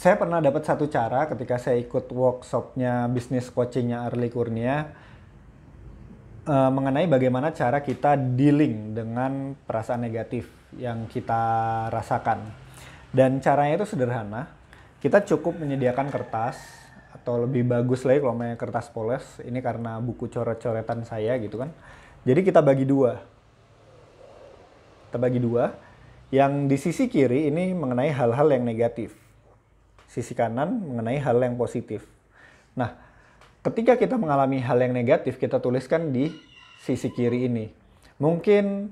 Saya pernah dapat satu cara ketika saya ikut workshopnya bisnis coachingnya Arli Kurnia mengenai bagaimana cara kita dealing dengan perasaan negatif yang kita rasakan. Dan caranya itu sederhana. Kita cukup menyediakan kertas atau lebih bagus lagi kalau punya kertas polos. Ini karena buku coret-coretan saya gitu kan. Jadi kita bagi dua. Kita bagi dua. Yang di sisi kiri ini mengenai hal-hal yang negatif. Sisi kanan mengenai hal yang positif. Nah, ketika kita mengalami hal yang negatif, kita tuliskan di sisi kiri ini. Mungkin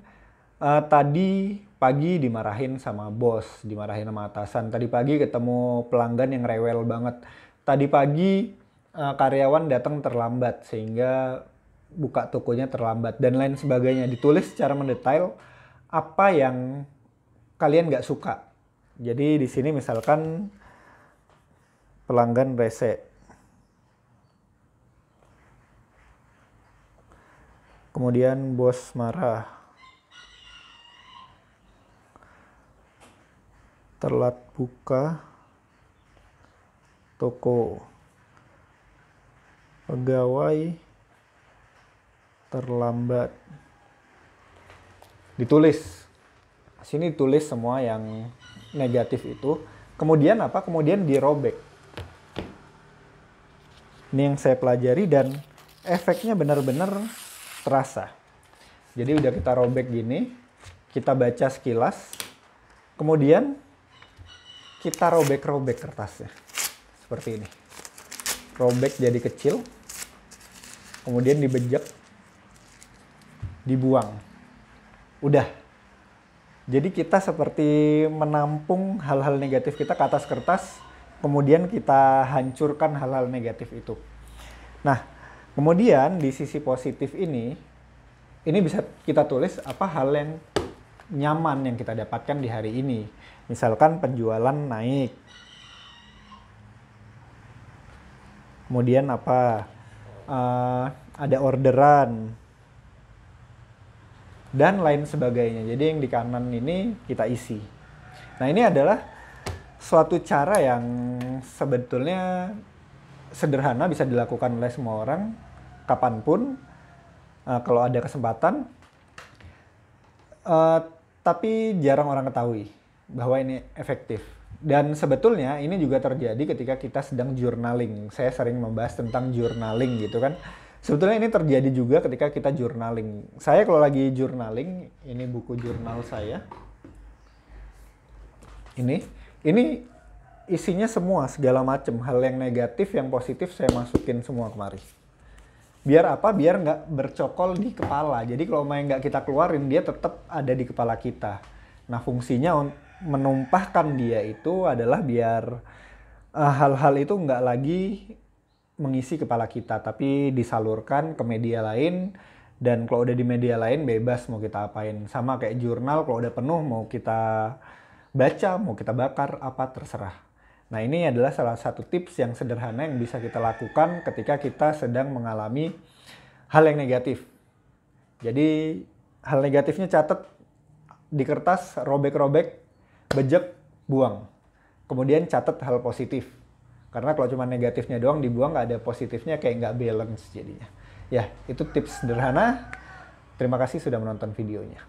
tadi pagi dimarahin sama bos, dimarahin sama atasan. Tadi pagi ketemu pelanggan yang rewel banget. Tadi pagi karyawan datang terlambat sehingga buka tokonya terlambat dan lain sebagainya. Ditulis secara mendetail apa yang kalian nggak suka. Jadi di sini misalkan pelanggan rese. Kemudian bos marah. Telat buka toko. Pegawai terlambat. Ditulis. Sini tulis semua yang negatif itu. Kemudian apa? Kemudian dirobek. Ini yang saya pelajari dan efeknya benar-benar terasa. Jadi udah kita robek gini, kita baca sekilas, kemudian kita robek-robek kertasnya. Seperti ini. Robek jadi kecil, kemudian dibejek, dibuang. Udah. Jadi kita seperti menampung hal-hal negatif kita ke atas kertas, kemudian kita hancurkan hal-hal negatif itu. Nah, kemudian di sisi positif ini bisa kita tulis apa hal yang nyaman yang kita dapatkan di hari ini. Misalkan penjualan naik. Kemudian apa? Ada orderan. Dan lain sebagainya. Jadi yang di kanan ini kita isi. Nah, ini adalah suatu cara yang sebetulnya sederhana, bisa dilakukan oleh semua orang kapanpun kalau ada kesempatan, tapi jarang orang ketahui bahwa ini efektif. Dan sebetulnya ini juga terjadi ketika kita sedang journaling. Saya sering membahas tentang journaling gitu kan. Sebetulnya ini terjadi juga ketika kita journaling. Saya kalau lagi journaling, ini buku jurnal saya. Ini isinya semua, segala macam. Hal yang negatif, yang positif saya masukin semua kemari. Biar apa? Biar nggak bercokol di kepala. Jadi kalau main nggak kita keluarin, dia tetap ada di kepala kita. Nah, fungsinya menumpahkan dia itu adalah biar hal-hal itu nggak lagi mengisi kepala kita, tapi disalurkan ke media lain. Dan kalau udah di media lain, bebas mau kita apain. Sama kayak jurnal, kalau udah penuh mau kita baca, mau kita bakar, apa terserah. Nah, ini adalah salah satu tips yang sederhana yang bisa kita lakukan ketika kita sedang mengalami hal yang negatif. Jadi, hal negatifnya catat di kertas, robek-robek, bejek, buang. Kemudian catat hal positif. Karena kalau cuma negatifnya doang dibuang, nggak ada positifnya, kayak nggak balance jadinya. Ya, itu tips sederhana. Terima kasih sudah menonton videonya.